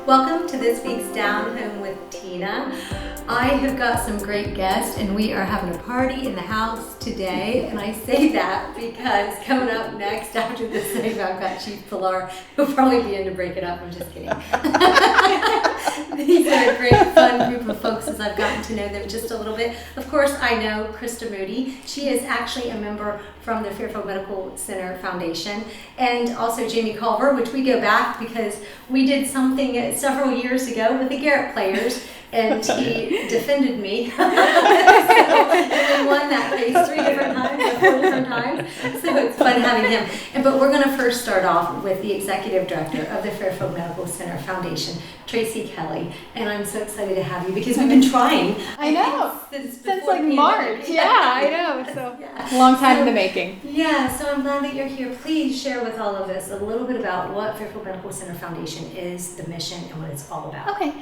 Welcome to this week's Down Home with Tina. I have got some great guests and we are having a party in the house today. And I say that because coming up next after this segment, I've got Chief Pilar, who'll probably be in to break it up. I'm just kidding. These are a great fun group of folks as I've gotten to know them just a little bit. Of course, I know Christa Moody. She is actually a member from the Fairfield Medical Center Foundation, and also Jamie Culver, which we go back because we did something several years ago with the Garrett players, and he defended me. So, and we won that case 3 different times or 4 different times. So it's fun having him. But we're going to first start off with the executive director of the Fairfield Medical Center Foundation, Tracy Kelly. And I'm so excited to have you because we've been trying. I know. Since like March. Yeah, I know. So yeah. Long time in the making. Yeah, so I'm glad that you're here. Please share with all of us a little bit about what Fairfield Medical Center Foundation is, the mission, and what it's all about. Okay.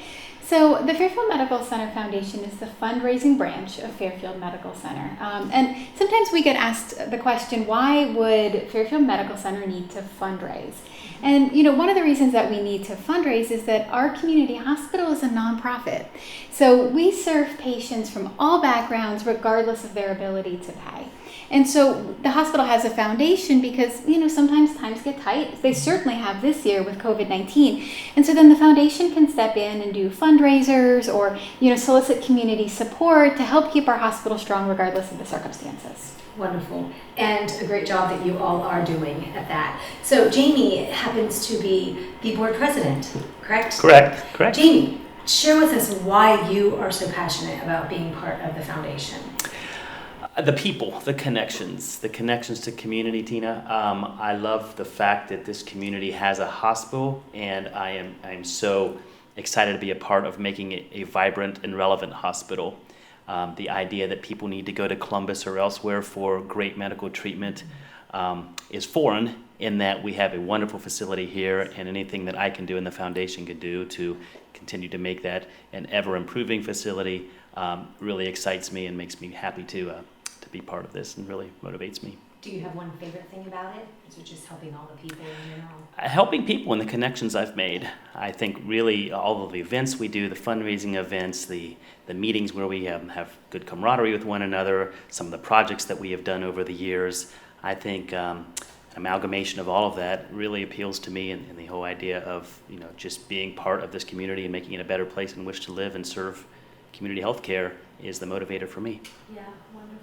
So the Fairfield Medical Center Foundation is the fundraising branch of Fairfield Medical Center. And sometimes we get asked the question, why would Fairfield Medical Center need to fundraise? And one of the reasons that we need to fundraise is that our community hospital is a nonprofit. So we serve patients from all backgrounds regardless of their ability to pay. And so the hospital has a foundation because, sometimes times get tight. They certainly have this year with COVID-19. And so then the foundation can step in and do fundraisers or, solicit community support to help keep our hospital strong regardless of the circumstances. Wonderful. And a great job that you all are doing at that. So Jamie happens to be the board president, correct? Correct. Jamie, share with us why you are so passionate about being part of the foundation. The people, the connections to community, Tina. I love the fact that this community has a hospital, and I'm so excited to be a part of making it a vibrant and relevant hospital. The idea that people need to go to Columbus or elsewhere for great medical treatment is foreign, in that we have a wonderful facility here, and anything that I can do and the foundation can do to continue to make that an ever-improving facility really excites me and makes me happy to be part of this, and really motivates me. Do you have one favorite thing about it? Is it just helping all the people in general? Helping people and the connections I've made. I think really all of the events we do, the fundraising events, the meetings where we have good camaraderie with one another, some of the projects that we have done over the years, I think an amalgamation of all of that really appeals to me, and the whole idea of just being part of this community and making it a better place in which to live and serve community health care is the motivator for me. Yeah, wonderful.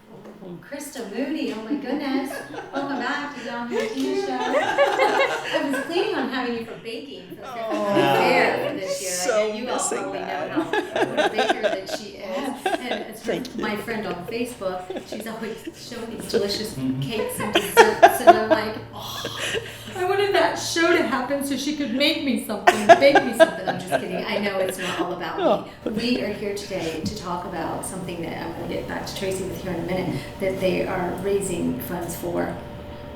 Christa Moody, oh my goodness. Welcome back to Down Here Tina Show. I was planning on having you for baking for the fair for this year. So you all probably know what a baker that she is. And it's my friend on Facebook. She's always showing these delicious cakes and desserts, and I'm like, I wanted that show to happen so she could make me something, bake me something. I'm just kidding. I know it's not all about me. We are here today to talk about something that I'm going to get back to Tracy with here in a minute, that they are raising funds for,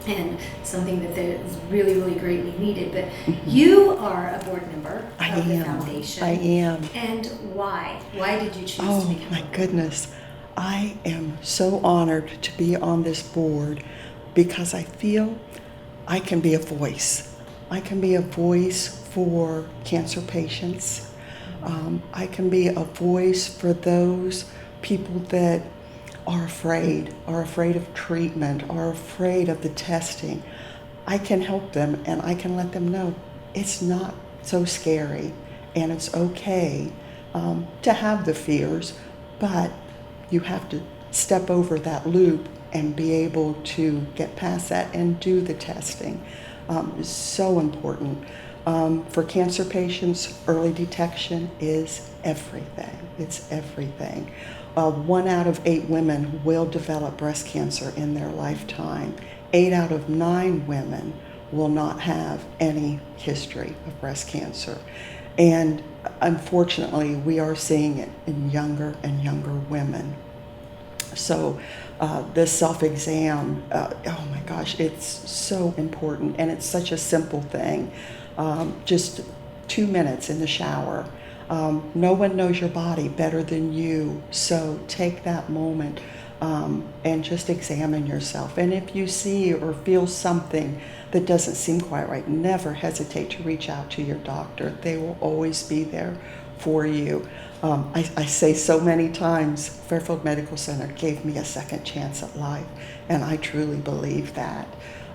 and something that is really, really greatly needed. But you are a board member of the foundation. I am. And why? Why did you choose to become? Oh my goodness. I am so honored to be on this board because I feel I can be a voice. I can be a voice for cancer patients. I can be a voice for those people that are afraid of treatment, are afraid of the testing. I can help them, and I can let them know it's not so scary, and it's okay to have the fears, but you have to step over that loop and be able to get past that and do the testing. Is so important. For cancer patients, early detection is everything. It's everything. 1 out of 8 women will develop breast cancer in their lifetime. 8 out of 9 women will not have any history of breast cancer. And unfortunately, we are seeing it in younger and younger women. So this self-exam, oh my gosh, it's so important, and it's such a simple thing. Just 2 minutes in the shower. No one knows your body better than you, so take that moment and just examine yourself. And if you see or feel something that doesn't seem quite right, never hesitate to reach out to your doctor. They will always be there for you. I say so many times, Fairfield Medical Center gave me a second chance at life, and I truly believe that.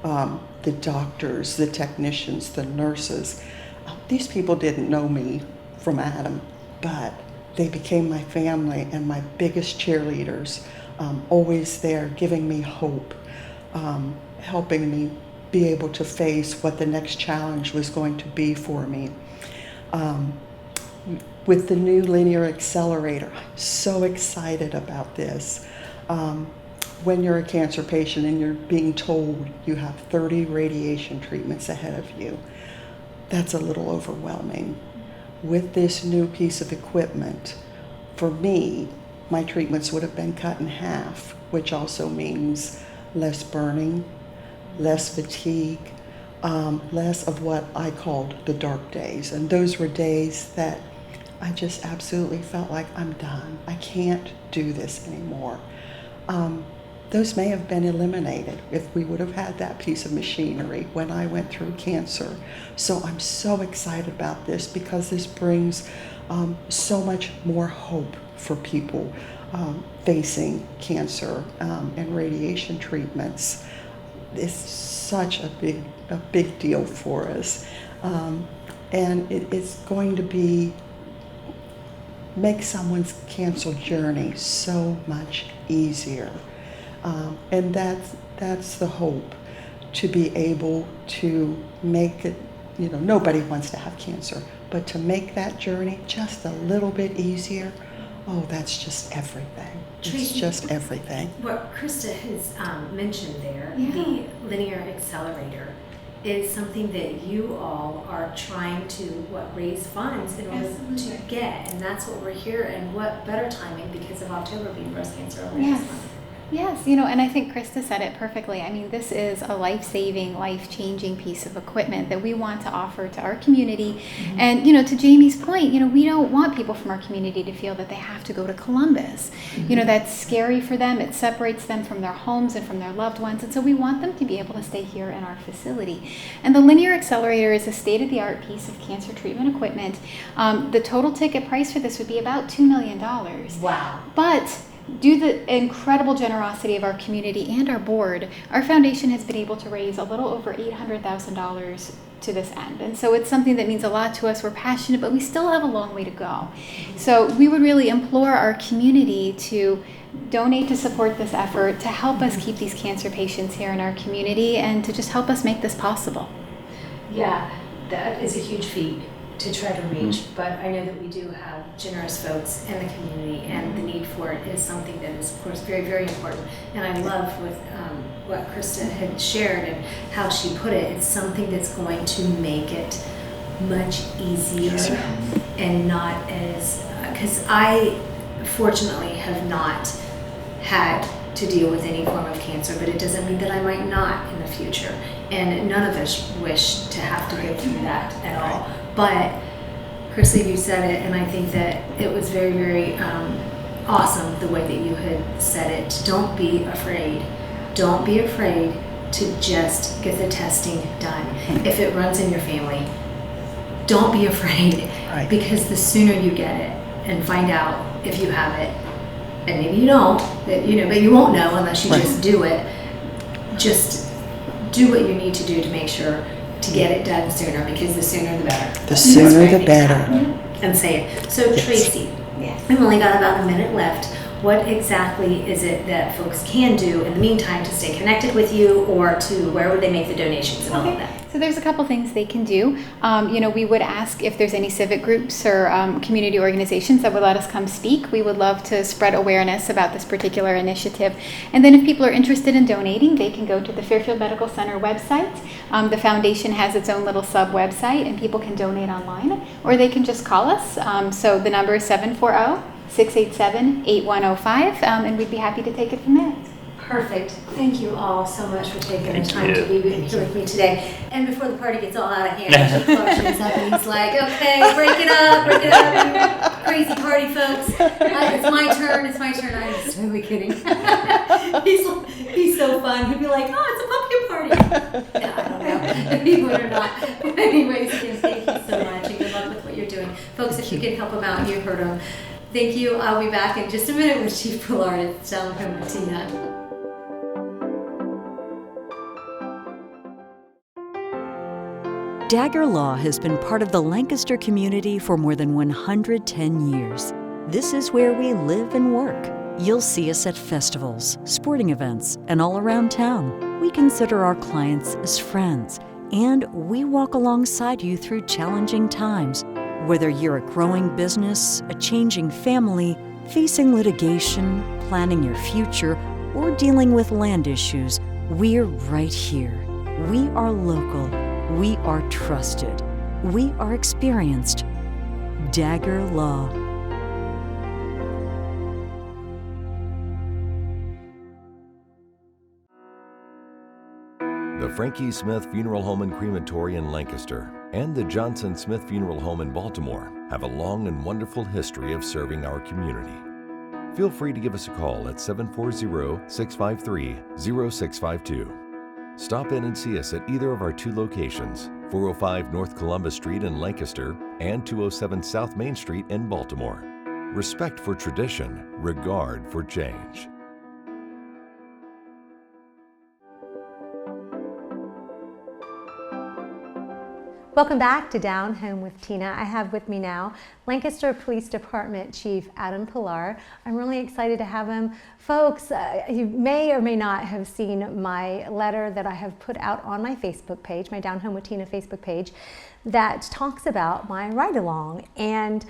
The doctors, the technicians, the nurses, these people didn't know me from Adam, but they became my family and my biggest cheerleaders, always there giving me hope, helping me be able to face what the next challenge was going to be for me. With the new linear accelerator, I'm so excited about this. When you're a cancer patient and you're being told you have 30 radiation treatments ahead of you, that's a little overwhelming. With this new piece of equipment, for me, my treatments would have been cut in half, which also means less burning, less fatigue, less of what I called the dark days. And those were days that I just absolutely felt like I'm done. I can't do this anymore. Those may have been eliminated if we would have had that piece of machinery when I went through cancer. So I'm so excited about this because this brings so much more hope for people facing cancer and radiation treatments. It's such a big deal for us. And it's going to make someone's cancer journey so much easier. And that's the hope, to be able to make it, nobody wants to have cancer, but to make that journey just a little bit easier, that's just everything. Tracy, it's just everything. What Christa has mentioned there, Yeah. the linear accelerator, is something that you all are trying to raise funds in order to get, and that's what we're here. And what better timing because of October being Breast Cancer Awareness Month. Yes, and I think Christa said it perfectly. I mean, this is a life-saving, life-changing piece of equipment that we want to offer to our community. Mm-hmm. And, to Jamie's point, we don't want people from our community to feel that they have to go to Columbus. Mm-hmm. That's scary for them. It separates them from their homes and from their loved ones. And so we want them to be able to stay here in our facility. And the Linear Accelerator is a state-of-the-art piece of cancer treatment equipment. The total ticket price for this would be about $2 million. Wow. But due to the incredible generosity of our community and our board, our foundation has been able to raise a little over $800,000 to this end. And so it's something that means a lot to us. We're passionate, but we still have a long way to go. So we would really implore our community to donate to support this effort, to help us keep these cancer patients here in our community, and to just help us make this possible. Yeah, that is a huge feat to try to reach, but I know that we do have generous folks in the community, and the need for it is something that is, of course, very, very important. And I love with what Christa had shared and how she put it. It's something that's going to make it much easier and not as, because I fortunately have not had to deal with any form of cancer, but it doesn't mean that I might not in the future. And none of us wish to have to go through that at all. But Christa, you said it, and I think that it was very, very awesome the way that you had said it. Don't be afraid. Don't be afraid to just get the testing done. If it runs in your family, don't be afraid, because the sooner you get it and find out if you have it, and maybe you don't, but you won't know unless you just do it. Just do what you need to do to make sure to get it done sooner, because the sooner the better. The sooner the better. And say it. So Tracy, we've only got about a minute left. What exactly is it that folks can do in the meantime to stay connected with you, or to where would they make the donations and all of that? So there's a couple things they can do. We would ask if there's any civic groups or community organizations that would let us come speak. We would love to spread awareness about this particular initiative. And then if people are interested in donating, they can go to the Fairfield Medical Center website. The foundation has its own little sub-website, and people can donate online, or they can just call us. So the number is 740-687-8105, and we'd be happy to take it from there. Perfect. Thank you all so much for taking the time to be here with me today. And before the party gets all out of hand, she functions up and he's like, okay, break it up, you crazy party folks. It's my turn. I'm just totally kidding. He's so fun. He'd be like, oh, it's a pumpkin party. Yeah, I don't know. believe it or not. But anyways, again, thank you so much, and good luck with what you're doing. Folks, if you can help them out, you heard them. Thank you. I'll be back in just a minute with Chief Pilar at Down Home with Tina. Dagger Law has been part of the Lancaster community for more than 110 years. This is where we live and work. You'll see us at festivals, sporting events, and all around town. We consider our clients as friends, and we walk alongside you through challenging times. Whether you're a growing business, a changing family, facing litigation, planning your future, or dealing with land issues, we're right here. We are local. We are trusted. We are experienced. Dagger Law. The Frankie Smith Funeral Home and Crematory in Lancaster and the Johnson Smith Funeral Home in Baltimore have a long and wonderful history of serving our community. Feel free to give us a call at 740-653-0652. Stop in and see us at either of our two locations, 405 North Columbus Street in Lancaster and 207 South Main Street in Baltimore. Respect for tradition, regard for change. Welcome back to Down Home with Tina. I have with me now Lancaster Police Department Chief Adam Pilar. I'm really excited to have him. Folks, you may or may not have seen my letter that I have put out on my Facebook page, my Down Home with Tina Facebook page, that talks about my ride-along. And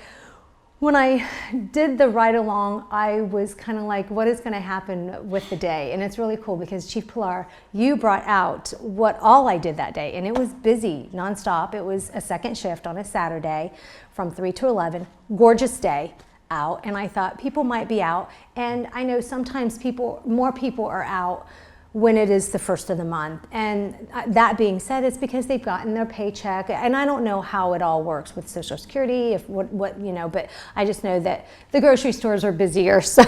when I did the ride-along, I was kind of like, what is going to happen with the day? And it's really cool because Chief Pilar, you brought out what all I did that day. And it was busy, nonstop. It was a second shift on a Saturday from 3 to 11. Gorgeous day out. And I thought people might be out. And I know sometimes more people are out when it is the first of the month. And that being said, it's because they've gotten their paycheck. And I don't know how it all works with Social Security, but I just know that the grocery stores are busier. So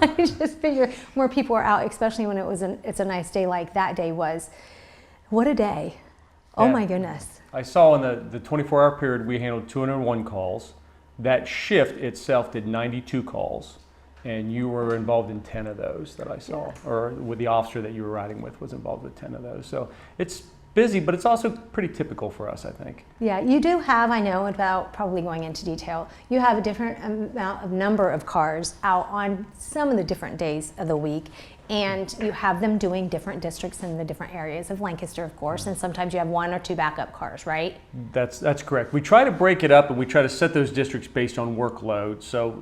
I just figure more people are out, especially when it's a nice day like that day was. What a day. Oh Yeah. my goodness. I saw in the 24-hour period we handled 201 calls. That shift itself did 92 calls. And you were involved in 10 of those that I saw, or with the officer that you were riding with was involved with 10 of those. So it's busy, but it's also pretty typical for us, I think. Yeah, you do have, I know, without probably going into detail, you have a different number of cars out on some of the different days of the week, and you have them doing different districts in the different areas of Lancaster, of course, and sometimes you have 1 or 2 backup cars, right? That's correct. We try to break it up and we try to set those districts based on workload. So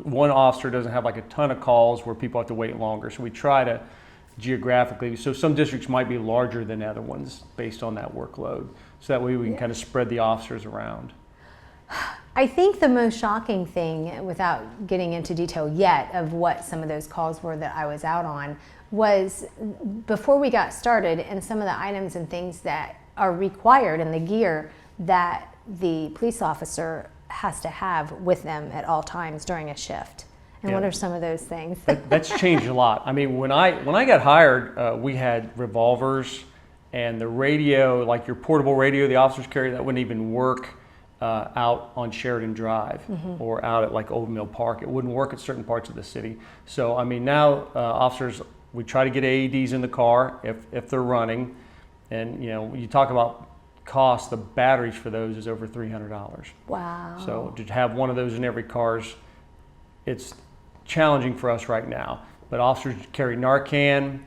one officer doesn't have like a ton of calls where people have to wait longer. So we try to geographically, so some districts might be larger than other ones based on that workload. So that way we can kind of spread the officers around. I think the most shocking thing, without getting into detail yet of what some of those calls were that I was out on, was before we got started and some of the items and things that are required in the gear that the police officer has to have with them at all times during a shift. And what are some of those things? That's changed a lot. I mean, when I got hired, we had revolvers and the radio, like your portable radio the officers carry, that wouldn't even work out on Sheridan Drive or out at like Old Mill Park. It wouldn't work at certain parts of the city. So, I mean, now officers, we try to get AEDs in the car if they're running. And, you talk about cost, the batteries for those is over $300. Wow. So to have one of those in every car, it's challenging for us right now. But officers carry Narcan.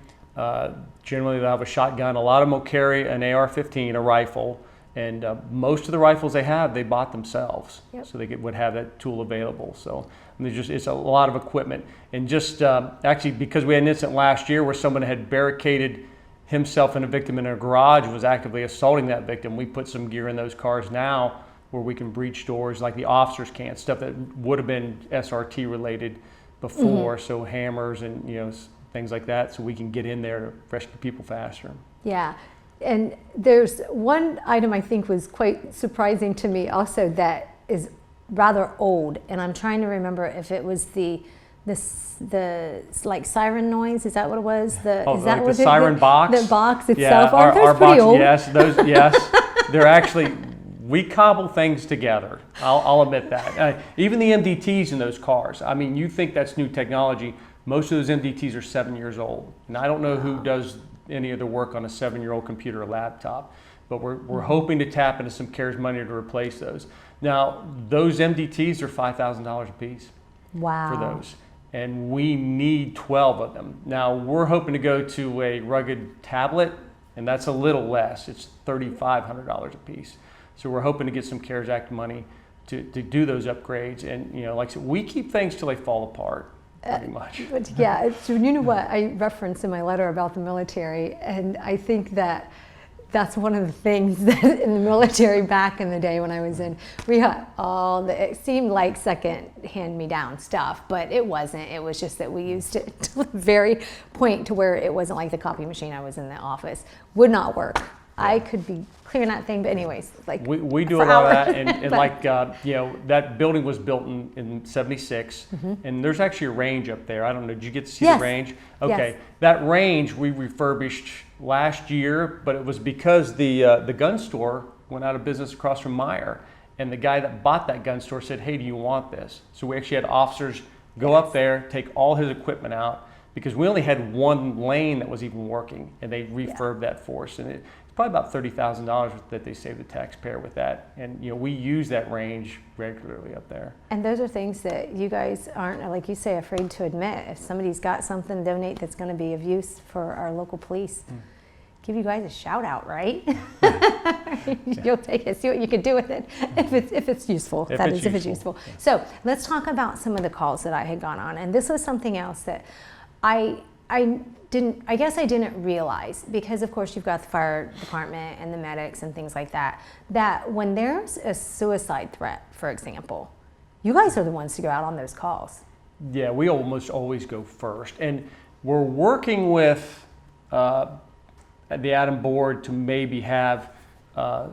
Generally they'll have a shotgun. A lot of them will carry an AR-15, a rifle. And most of the rifles they have, they bought themselves. Yep. So they would have that tool available. So it's a lot of equipment. And just actually, because we had an incident last year where someone had barricaded himself and a victim in a garage, was actively assaulting that victim, we put some gear in those cars now where we can breach doors like the officers can't, stuff that would have been SRT related before, so hammers and things like that, so we can get in there to rescue people faster. Yeah. And there's one item I think was quite surprising to me also that is rather old, and I'm trying to remember if it was the the like siren noise. Is that what it was? Is that like what the siren box? The box itself. Yeah, Aren't those pretty box, old? yes, those, yes. They're actually, we cobble things together. I'll admit that. Even the MDTs in those cars. I mean, you think that's new technology. Most of those MDTs are 7 years old. And I don't know who does any of the work on a 7-year-old computer or laptop, but we're hoping to tap into some CARES money to replace those. Now, those MDTs are $5,000 a piece. Wow. For those. And we need 12 of them. Now, we're hoping to go to a rugged tablet, and that's a little less. It's $3,500 a piece. So we're hoping to get some CARES Act money to do those upgrades. And, you know, like I said, we keep things till they fall apart, pretty much. But yeah, you know what I referenced in my letter about the military, and I think that's one of the things that in the military back in the day when I was in, we had it seemed like second hand-me-down stuff, but it wasn't. It was just that we used it to the very point to where it wasn't like the copy machine I was in the office. Would not work. I could be clearing that thing, but anyways, like we do a lot of that, and like you know, that building was built in '76, and there's actually a range up there. I don't know. Did you get to see the range? Okay, yes. That range we refurbished last year, but it was because the gun store went out of business across from Meyer, and the guy that bought that gun store said, "Hey, do you want this?" So we actually had officers go up there, take all his equipment out, because we only had one lane that was even working, and they refurbed that for us, and it's probably about $30,000 that they saved the taxpayer with that. And you know, we use that range regularly up there. And those are things that you guys aren't, like you say, afraid to admit. If somebody's got something to donate that's going to be of use for our local police, give you guys a shout out, right? You'll take it, see what you can do with it if it's useful. If it's useful. Yeah. So let's talk about some of the calls that I had gone on, and this was something else that I guess I didn't realize, because of course you've got the fire department and the medics and things like that, that when there's a suicide threat, for example, you guys are the ones to go out on those calls. Yeah, we almost always go first, and we're working with the Adam board to maybe have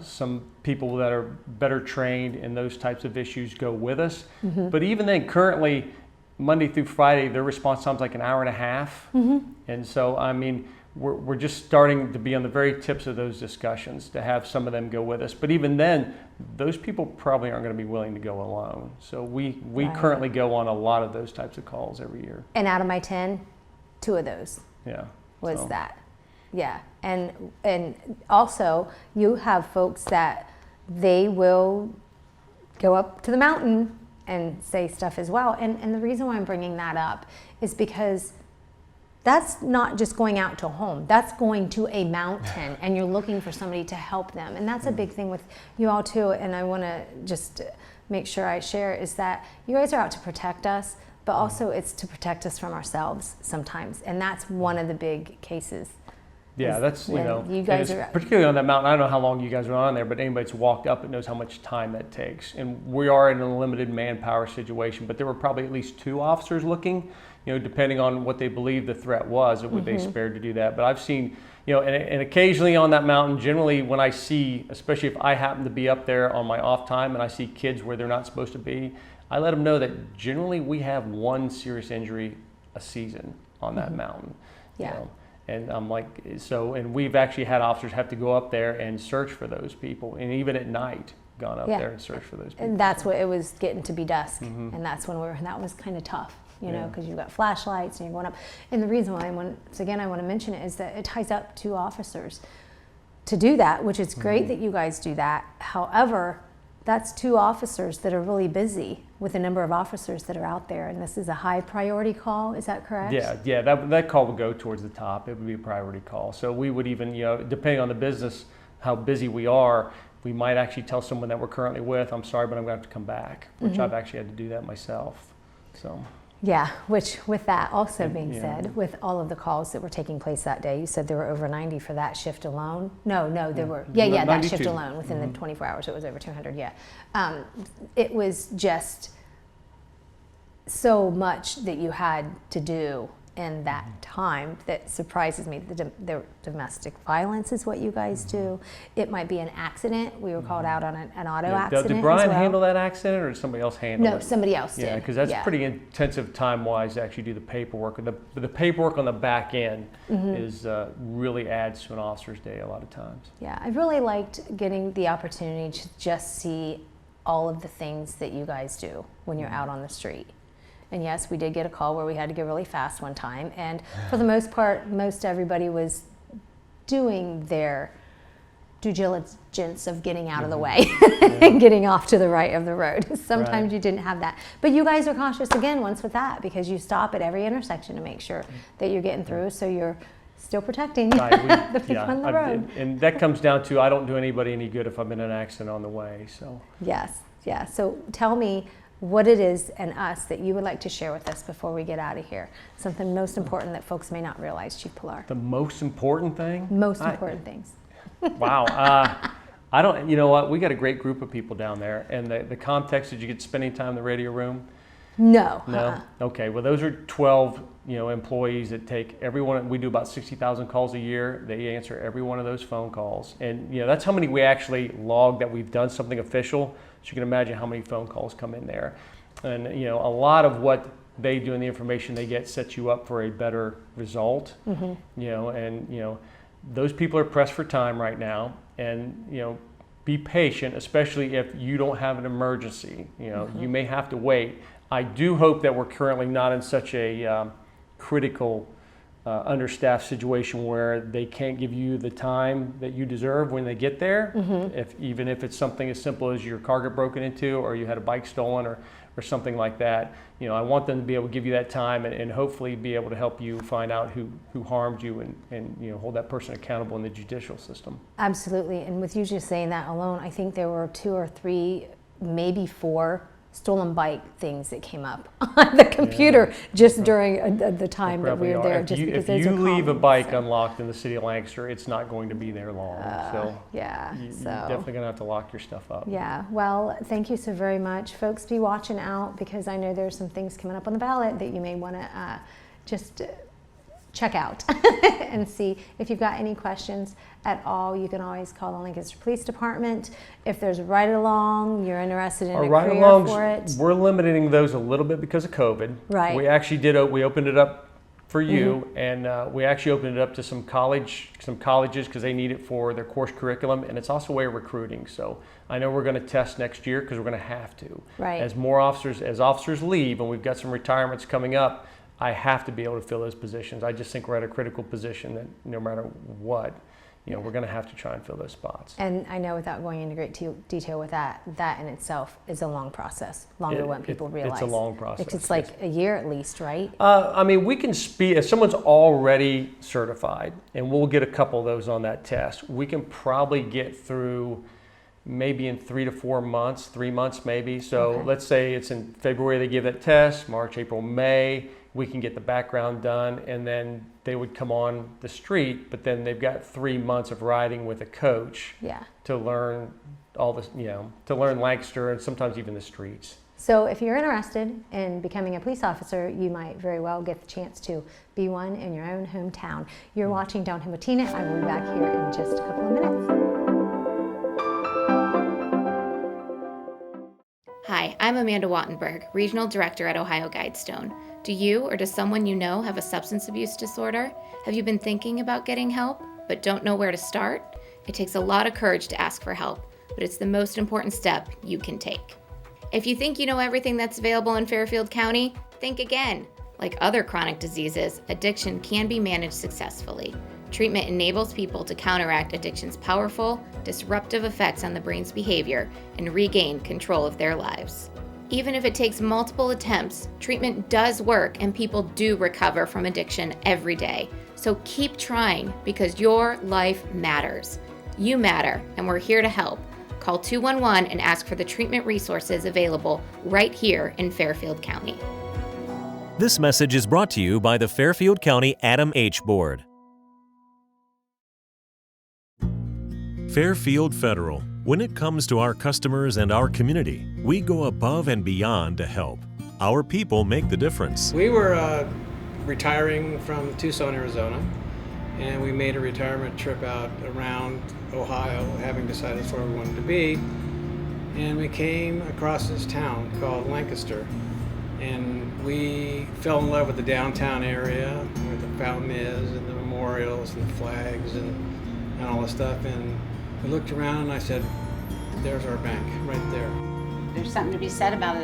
some people that are better trained in those types of issues go with us. But even then, currently, Monday through Friday, their response time's like an hour and a half. And so, I mean, we're just starting to be on the very tips of those discussions to have some of them go with us. But even then, those people probably aren't going to be willing to go alone. So we currently go on a lot of those types of calls every year. And out of my 10, 2 of those was that. Yeah. And also, you have folks that they will go up to the mountain and say stuff as well. And the reason why I'm bringing that up is because that's not just going out to a home. That's going to a mountain, and you're looking for somebody to help them. And that's a big thing with you all too. And I want to just make sure I share is that you guys are out to protect us, but also it's to protect us from ourselves sometimes. And that's one of the big cases. Yeah, that's, you know, you guys are particularly on that mountain. I don't know how long you guys are on there, but anybody that's walked up it knows how much time that takes. And we are in a limited manpower situation, but there were probably at least 2 officers looking, you know, depending on what they believe the threat was, or would they spared to do that. But I've seen, you know, and occasionally on that mountain, generally when I see, especially if I happen to be up there on my off time and I see kids where they're not supposed to be, I let them know that generally we have 1 serious injury a season on that mountain. Yeah. You know? And I'm like, so, and we've actually had officers have to go up there and search for those people, and even at night, gone up there and searched for those people. And that's what it was getting to be dusk, and that's when that was kind of tough, you know, because you've got flashlights and you're going up. And the reason why I want to mention it is that it ties up 2 officers to do that, which is great that you guys do that. However, that's 2 officers that are really busy with the number of officers that are out there, and this is a high priority call. Is that correct? Yeah, that call would go towards the top. It would be a priority call. So we would even, you know, depending on the business, how busy we are, we might actually tell someone that we're currently with, I'm sorry, but I'm going to have to come back, which I've actually had to do that myself. So. Yeah, which with that also being said, with all of the calls that were taking place that day, you said there were over 90 for that shift alone. No, there were, that shift alone within the 24 hours, it was over 200, it was just so much that you had to do in that time that surprises me. The domestic violence is what you guys do. It might be an accident. We were called out on an auto accident. Did Brian as well. handle that accident, or did somebody else handle it? No, somebody else did. Yeah, because that's pretty intensive time-wise to actually do the paperwork. The paperwork on the back end is really adds to an officer's day a lot of times. Yeah, I really liked getting the opportunity to just see all of the things that you guys do when you're out on the street. And yes, we did get a call where we had to go really fast one time. And for the most part, most everybody was doing their due diligence of getting out of the way and getting off to the right of the road. Sometimes you didn't have that. But you guys are cautious again once with that, because you stop at every intersection to make sure that you're getting through, so you're still protecting the people on the road. And that comes down to, I don't do anybody any good if I'm in an accident on the way. So Yes, yeah. So tell me what it is and us that you would like to share with us before we get out of here. Something most important that folks may not realize, Chief Pilar. the most important thing? Most important things. Wow. I don't, you know what, we got a great group of people down there. And the context, did you get spending time in the radio room? No. No? Okay, well those are 12 employees that take everyone. We do about 60,000 calls a year. They answer every one of those phone calls. And that's how many we actually log that we've done something official. So you can imagine how many phone calls come in there. And a lot of what they do and the information they get sets you up for a better result. Those people are pressed for time right now, and be patient, especially if you don't have an emergency. You may have to wait. I do hope that we're currently not in such a critical, understaffed situation where they can't give you the time that you deserve when they get there. Even if it's something as simple as your car got broken into, or you had a bike stolen, or something like that. I want them to be able to give you that time and hopefully be able to help you find out who harmed you and hold that person accountable in the judicial system. Absolutely. And with you just saying that alone, I think there were 2 or 3, maybe 4 stolen bike things that came up on the computer just during the time that we were there. If you leave a bike unlocked in the city of Lancaster, it's not going to be there long. You're definitely going to have to lock your stuff up. Yeah, well, thank you so very much. Folks, be watching out, because I know there's some things coming up on the ballot that you may want to just check out and see. If you've got any questions at all, you can always call the Lancaster Police Department. If there's a ride-along, you're interested in a career for it. We're limiting those a little bit because of COVID. Right. We actually we opened it up for you, and we actually opened it up to some colleges because they need it for their course curriculum, and it's also a way of recruiting. So I know we're going to test next year because we're going to have to. Right. As officers leave, and we've got some retirements coming up, I have to be able to fill those positions. I just think we're at a critical position that no matter what, we're going to have to try and fill those spots. And I know, without going into great detail with that in itself is a long process, longer than what people realize. It's a long process. It's like a year at least, right? We can speed, if someone's already certified, and we'll get a couple of those on that test, we can probably get through maybe in 3 to 4 months, 3 months maybe. So let's say it's in February they give that test, March, April, May. We can get the background done, and then they would come on the street, but then they've got 3 months of riding with a coach to learn all this, to learn Lancaster and sometimes even the streets. So if you're interested in becoming a police officer, you might very well get the chance to be one in your own hometown. You're watching Down Home with Tina. I will be back here in just a couple of minutes. Hi, I'm Amanda Wattenberg, Regional Director at Ohio Guidestone. Do you or does someone you know have a substance abuse disorder? Have you been thinking about getting help, but don't know where to start? It takes a lot of courage to ask for help, but it's the most important step you can take. If you think you know everything that's available in Fairfield County, think again. Like other chronic diseases, addiction can be managed successfully. Treatment enables people to counteract addiction's powerful, disruptive effects on the brain's behavior and regain control of their lives. Even if it takes multiple attempts, treatment does work and people do recover from addiction every day. So keep trying, because your life matters. You matter, and we're here to help. Call 211 and ask for the treatment resources available right here in Fairfield County. This message is brought to you by the Fairfield County Adam H. Board. Fairfield Federal. When it comes to our customers and our community, we go above and beyond to help. Our people make the difference. We were retiring from Tucson, Arizona, and we made a retirement trip out around Ohio, having decided that's where we wanted to be. And we came across this town called Lancaster, and we fell in love with the downtown area, where the fountain is, and the memorials, and the flags, and all the stuff. And we looked around, and I said, there's our bank, right there. There's something to be said about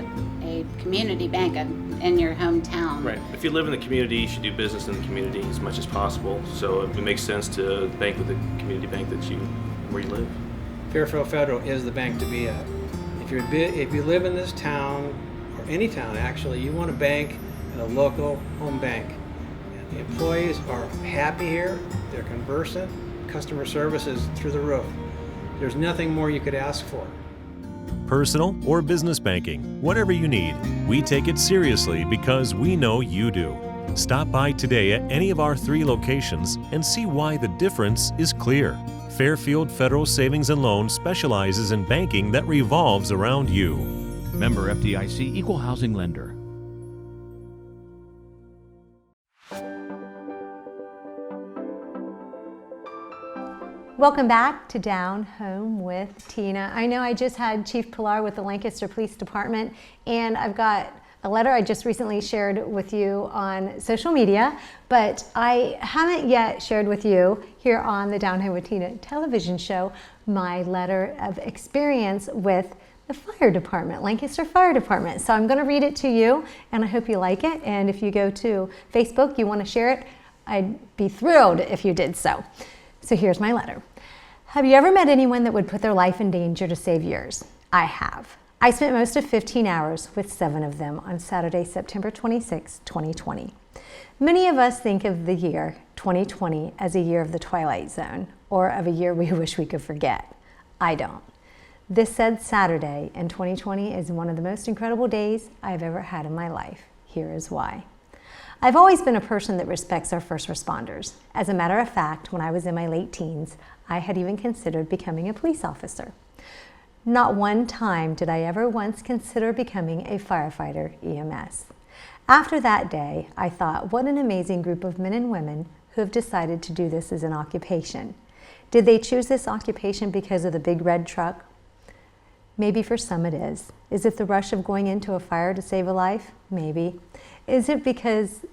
a community bank in your hometown. Right. If you live in the community, you should do business in the community as much as possible. So it makes sense to bank with the community bank where you live. Fairfield Federal is the bank to be at. If you live in this town, or any town actually, you want to bank at a local home bank. The employees are happy here, they're conversant, customer service is through the roof. There's nothing more you could ask for. Personal or business banking, whatever you need, we take it seriously because we know you do. Stop by today at any of our 3 locations and see why the difference is clear. Fairfield Federal Savings and Loan specializes in banking that revolves around you. Member FDIC, Equal Housing Lender. Welcome back to Down Home with Tina. I know I just had Chief Pilar with the Lancaster Police Department, and I've got a letter I just recently shared with you on social media, but I haven't yet shared with you here on the Down Home with Tina television show my letter of experience with the fire department, Lancaster Fire Department. So I'm going to read it to you, and I hope you like it. And if you go to Facebook, you want to share it, I'd be thrilled if you did so. So here's my letter. Have you ever met anyone that would put their life in danger to save yours? I have. I spent most of 15 hours with 7 of them on Saturday, September 26, 2020. Many of us think of the year 2020 as a year of the Twilight Zone, or of a year we wish we could forget. I don't. This said Saturday in 2020 is one of the most incredible days I've ever had in my life. Here is why. I've always been a person that respects our first responders. As a matter of fact, when I was in my late teens, I had even considered becoming a police officer. Not one time did I ever once consider becoming a firefighter EMS. After that day, I thought, what an amazing group of men and women who have decided to do this as an occupation. Did they choose this occupation because of the big red truck? Maybe for some it is. Is it the rush of going into a fire to save a life? Maybe. Is it because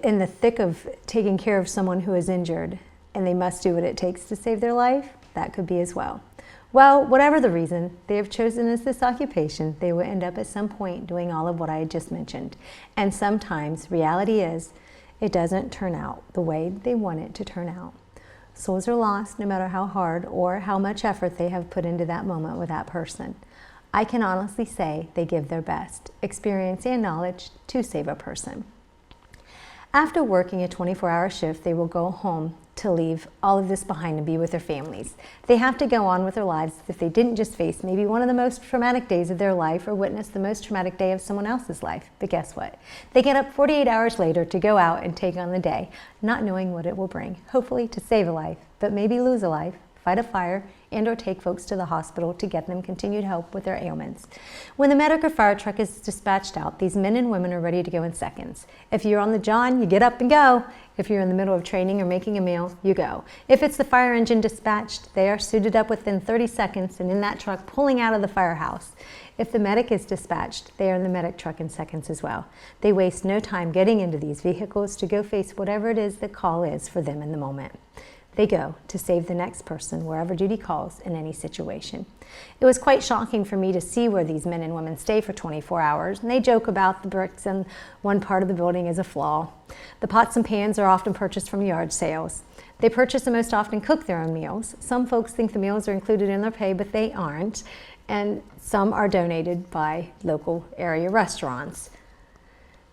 in the thick of taking care of someone who is injured and they must do what it takes to save their life? That could be as well. Well, whatever the reason they have chosen as this occupation, they will end up at some point doing all of what I had just mentioned. And sometimes reality is it doesn't turn out the way they want it to turn out. Souls are lost no matter how hard or how much effort they have put into that moment with that person. I can honestly say they give their best, experience and knowledge to save a person. After working a 24-hour shift, they will go home to leave all of this behind and be with their families. They have to go on with their lives as if they didn't just face maybe one of the most traumatic days of their life or witness the most traumatic day of someone else's life. But guess what? They get up 48 hours later to go out and take on the day, not knowing what it will bring, hopefully to save a life, but maybe lose a life, fight a fire, and or take folks to the hospital to get them continued help with their ailments. When the medic or fire truck is dispatched out, these men and women are ready to go in seconds. If you're on the john, you get up and go. If you're in the middle of training or making a meal, you go. If it's the fire engine dispatched, they are suited up within 30 seconds and in that truck pulling out of the firehouse. If the medic is dispatched, they are in the medic truck in seconds as well. They waste no time getting into these vehicles to go face whatever it is the call is for them in the moment. They go to save the next person wherever duty calls in any situation. It was quite shocking for me to see where these men and women stay for 24 hours, and they joke about the bricks in one part of the building as a flaw. The pots and pans are often purchased from yard sales. They purchase and most often cook their own meals. Some folks think the meals are included in their pay, but they aren't, and some are donated by local area restaurants.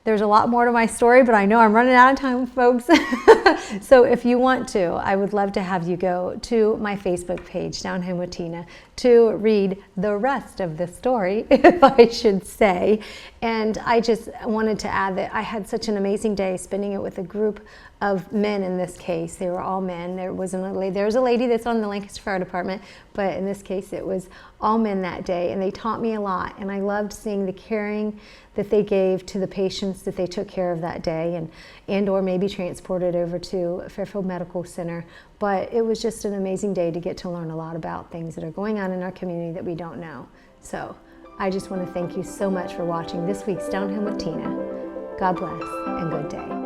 There's a lot more to my story, but I know I'm running out of time, folks. So if you want to, I would love to have you go to my Facebook page, Down Home with Tina, to read the rest of the story, if I should say. And I just wanted to add that I had such an amazing day spending it with a group of men in this case. They were all men. There's a lady that's on the Lancaster Fire Department, but in this case it was all men that day, and they taught me a lot. And I loved seeing the caring, that they gave to the patients that they took care of that day, and or maybe transported over to Fairfield Medical Center. But it was just an amazing day to get to learn a lot about things that are going on in our community that we don't know. So I just want to thank you so much for watching this week's Down Home with Tina. God bless and good day.